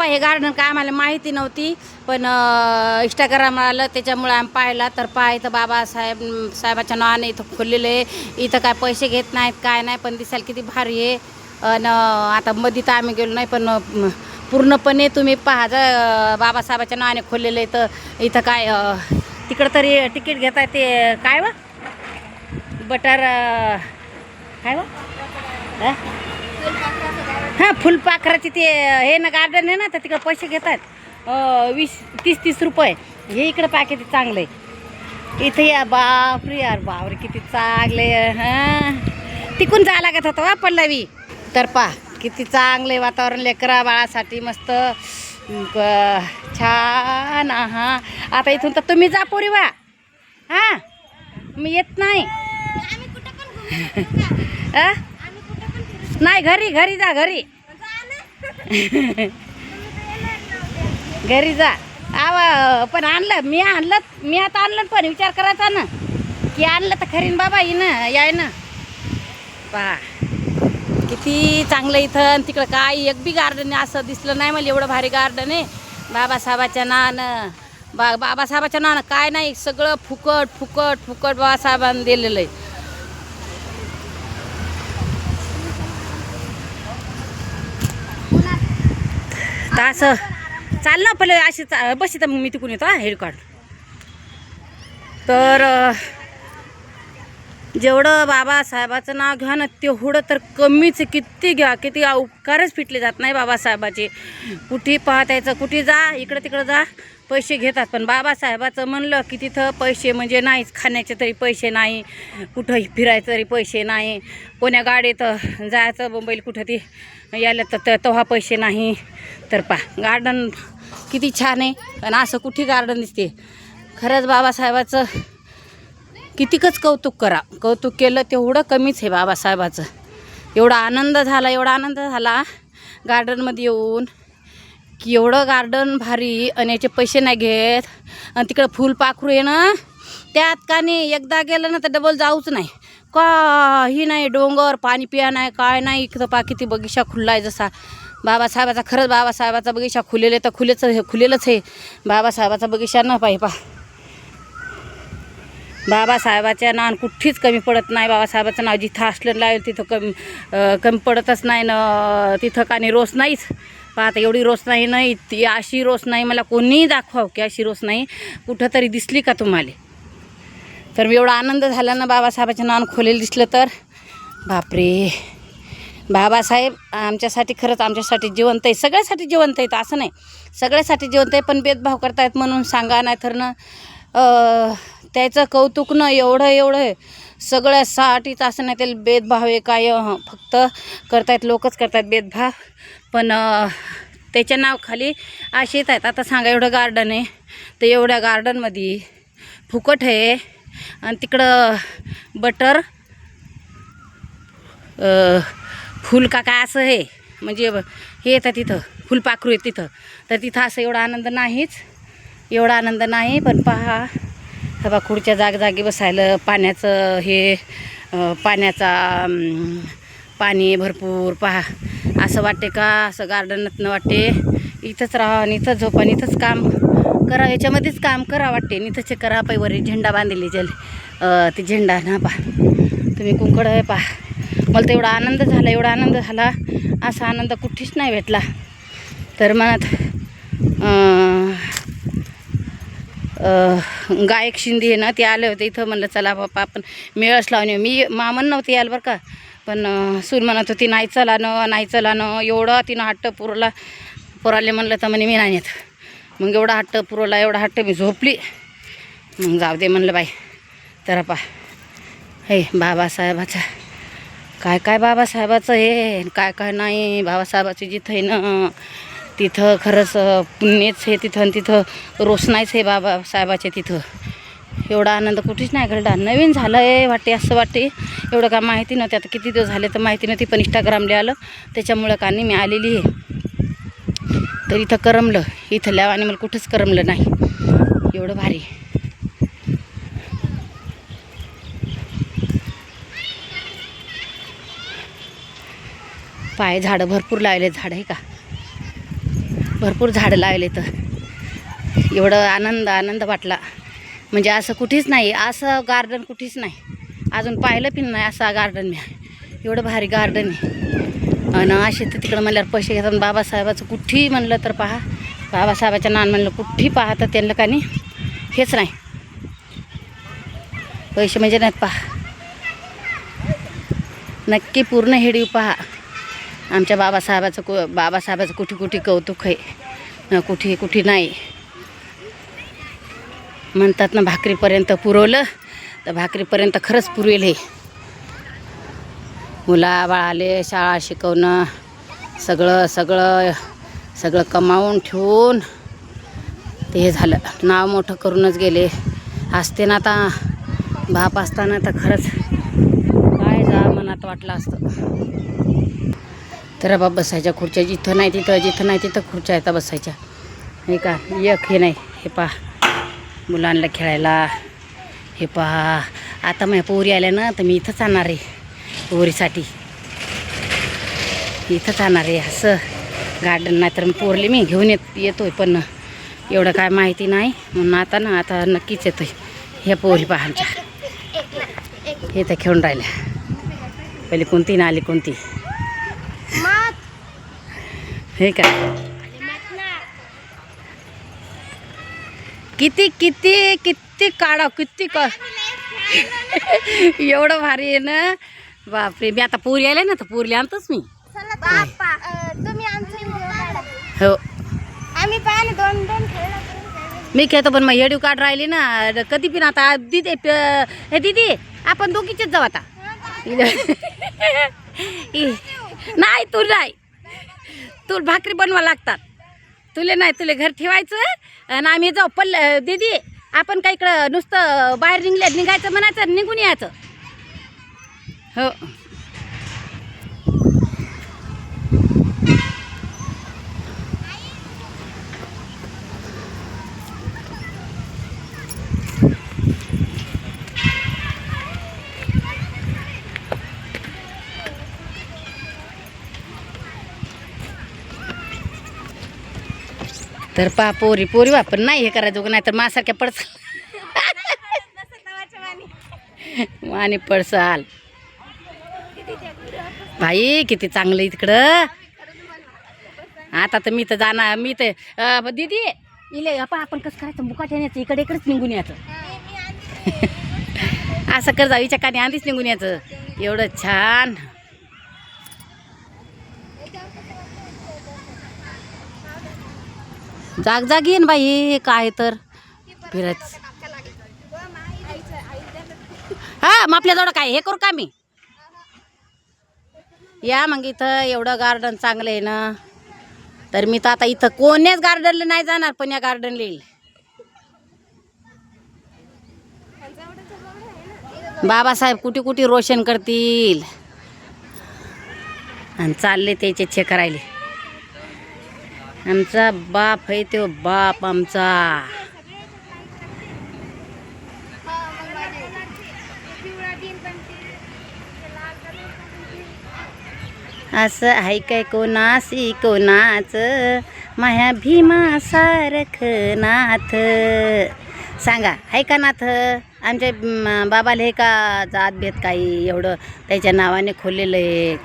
हे गार्डन काय आम्हाला माहिती नव्हती, पण इंस्टाग्राम आलं त्याच्यामुळे आम्ही पाहिला. तर इथं साहेबाच्या नावाने इथं खोललेलं आहे. इथं काय पैसे घेत नाहीत काय नाही, पण दिसायला किती भारी आहे. आणि आता मध्ये तर आम्ही गेलो नाही, पण पूर्णपणे तुम्ही पहा जर बाबासाहेबाच्या नावाने खोललेलं आहे. तर इथं काय तिकडं तरी तिकीट घेत आहे ते काय व बटर काय व हां फुलपाखराची ते हे ना गार्डन आहे ना, तर तिकडं पैसे घेत आहेत 20-30 रुपये. हे इकडं पॅकेज चांगलं आहे. इथं या बापरे यार बापरे किती चांगले. हां तिकून जायला लागत होतं वा पल्लवी. तर किती चांगले वातावरण लेकरा बाळासाठी मस्त छान. हां आता इथून तर तुम्ही जा पोरी वा. हां मी येत नाही. नाही घरी जा घरी घरी जा. पण मी आता आणलं, पण विचार करायचा ना की आणलं तर खरीन बाबा ना याय ना. पहा किती चांगलं इथं. आणि तिकडं काय एक बी गार्डन असं दिसलं नाही मला, एवढं भारी गार्डन आहे बाबासाहेबाच्या नावानं. बाबासाहेबाच्या नावानं काय नाही, सगळं फुकट फुकट फुकट बाबासाहेबांनी दिलेलं आहे. तर असं चाल ना पहिले अशी बस तर मग मी तिकून येतो हेड कार्ड. तर जेवढं बाबासाहेबाचं नाव घ्या ना तेवढं तर कमीच. किती घ्या किती उपकारच फिटले जात नाही बाबासाहेबाचे. कुठे पाहत यायचं, कुठे जा इकडं तिकडं जा पैसे घेतात. पण बाबासाहेबाचं म्हणलं की तिथं पैसे म्हणजे नाहीच. खाण्याचे तरी पैसे नाही, कुठं फिरायचं तरी पैसे नाही, कोण्या गाडीत जायचं मुंबईला कुठं ती यायला तर तेव्हा पैसे नाही. तर गार्डन किती छान आहे. आणि असं कुठे गार्डन दिसते. खरंच बाबासाहेबाचं कितीकच कौतुक करा. कौतुक केलं तेवढं कमीच आहे बाबासाहेबाचं. एवढा आनंद झाला गार्डनमध्ये येऊन की एवढं गार्डन भारी. आणि याचे पैसे नाही घेत. आणि तिकडं फुलपाखरू आहे ना, त्यात का नाही एकदा गेलं ना तर डबल जाऊच नाही. काही नाही, डोंगर पाणी पिया नाही काय नाही. इकडं किती बगीचा खुल्ला आहे जसा बाबासाहेबाचा. खरंच बाबासाहेबाचा बगीचा खुलेले तर खुलेलंच आहे. बाबासाहेबाचा बगीचा न बाबासाहेबाच्या नाव कुठेच कमी पडत नाही. बाबासाहेबाचं नाव जिथं असलं लागेल तिथं कमी पडतच नाही ना. तिथं का नाही रोष नाहीच. आता एवढी रोष नाही ती अशी रोष नाही. मला कोणीही दाखवाव की अशी रोष नाही कुठं तरी दिसली का तुम्हाला. तर एवढा आनंद झाला ना बाबासाहेबाच्या नावानं खोलेलं दिसलं तर. बापरे बाबासाहेब आमच्यासाठी खरंच आमच्यासाठी जिवंत आहे. सगळ्यासाठी जिवंत आहेत असं नाही, सगळ्यासाठी जिवंत आहे. पण भेदभाव करतायत म्हणून सांगा नाही तर ना त्याचं कौतुक न एवढं सगळ्यासाठीच असं नाही. त्याला भेदभाव आहे काय फक्त करतायत लोकच करतायत भेदभाव. पण त्याच्या नावाखाली असे येत आहेत. आता सांगा एवढं गार्डन आहे तर एवढ्या गार्डनमध्ये फुकट आहे. आणि तिकडं बटर फुल का काय असं आहे म्हणजे हे येतं तिथं फुलपाखरू आहे तिथं. तर तिथं असं एवढा आनंद नाही. पण पहा हवा खुर्च्या जागी बसायला पाण्याचं हे पाणी भरपूर. पहा असं वाटते का असं गार्डनात न वाटते इथंच राहा आणि इथंच झोपा आणि इथंच काम करा. याच्यामध्येच काम करा वाटते. इथंच करा. पैवर झेंडा बांधलेली ते झेंडा ना तुम्ही कुंकड आहे मला तर एवढा आनंद झाला असा आनंद कुठेच नाही भेटला. तर मनात गायक शिंदे आहे ना ते आले होते इथं. म्हणलं चला बापा आपण मेळच लावून येऊ. मी मामन नव्हती यायला बरं का, पण सून म्हणत होती नाही चला न एवढं तिनं हट्ट पुराले म्हणलं तर म्हणे मी नाही येत. मग एवढा हट्ट पुरवला मी झोपली. मग जाऊ दे म्हणलं बाई. तर हे बाबासाहेबाचा काय बाबासाहेबाचं हे काय नाही. बाबासाहेबाचं जिथं आहे ना तिथं खरंच पुण्यच आहे. तिथं रोषणाईच आहे बाबासाहेबाचे. तिथं एवढा आनंद कुठेच नाही घडला. नवीन झालं आहे वाटते असं वाटते. एवढं का माहिती नव्हती. आता किती दिवस झाले तर माहिती नव्हती. पण इंस्टाग्रामला आलं त्याच्यामुळं का नाही मी आलेली आहे. तर इथं करमलं. इथं आणि मला कुठंच करमलं नाही. एवढं भारी झाडं भरपूर लावले. झाडं आहे का भरपूर झाडं लावले तर एवढं आनंद वाटला. म्हणजे असं कुठेच नाही, असं गार्डन कुठेच नाही, अजून पाहिलं पण नाही असं गार्डन मी. एवढं भारी गार्डन आहे. आणि असे तर तिकडं म्हणल्यावर पैसे घेतात. बाबासाहेबाचं कुठेही म्हणलं तर पहा, बाबासाहेबाच्या नान म्हणलं कुठेही पहा तर त्यांना का नाही हेच नाही, पैसे म्हणजे नाहीत. पहा नक्की पूर्ण हेडीव पहा. आमच्या बाबासाहेबाचं कुठे कौतुक आहे, कुठे नाही. म्हणतात ना भाकरीपर्यंत पुरवलं तर भाकरीपर्यंत खरंच पुरवेल. हे मुलाबाळाले शाळा शिकवणं सगळं कमावून ठेवून ते हे झालं, नाव मोठं करूनच गेले. असते ना आता बाप असताना तर खरंच काय जा मनात वाटलं असतं. तर बाप बसायच्या खुर्च्या जिथं नाही तिथं खुर्च्या येतात बसायच्या. हे का एक हे नाही. हे पहा मुलांना खेळायला. हे पहा आता माझ्या पोरी आल्या ना तर मी इथंच आणणार आहे, पोरीसाठी इथंच आणणार आहे. असं गार्डन नाही तर पोरले मी घेऊन येतोय, पण एवढं काय माहिती नाही म्हणून आता नक्कीच येतोय. ह्या पोरी पहाच्या हे तर खेळून राहिल्या. पहिले कोणती ना आली कोणती, हे का किती काढा एवढं भारी आहे ना. बापरे, मी आता पोरी आले ना तर पोरली आणतोच मी. हो मी खेळतो, पण मग हेडीव काढ राहिली ना कधी पण. आता दीदी आपण दोघीचेच जाऊ आता. नाही तू भाकरी बनवा लागतात, तुले घर ठेवायचं आणि आम्ही जाऊ. दीदी आपण काय इकडं नुसतं बाहेर निघायचं म्हणायचं, निघून यायचं. हो तर पा पोरी वापर नाही हे करायचं, नाही तर माझ्यासारख्या पडसाल आणि पडसाल. भाई किती चांगलं इकडं. आता तर मी तर जाणार, मी तर दीदी इले आपण कसं करायचं, मुकाट्या न्यायचं इकडेच निघून यायचं. असं कर जावीच्या कानी आधीच निघून यायचं. एवढं छान जाग येईन बाई. काय तर फिरच हा मग आपल्याजवळ काय हे करू का मी. या मग इथं एवढं गार्डन चांगलं आहे ना, तर मी तर आता इथं कोण्याच गार्डनला नाही जाणार, पण या गार्डनला येईल. बाबासाहेब कुठे रोशन करतील आणि चालले त्याचे छे करायले. आमचा बाप आहे तो बाप आमचा. असं आहे काय कोणासी कोणाच, माया भीमा सारख नाथ. सांगा आहे का नाथ. आमच्या बाबाला हे का जात भेद काही एवढं त्याच्या नावाने खोललेलं आहे.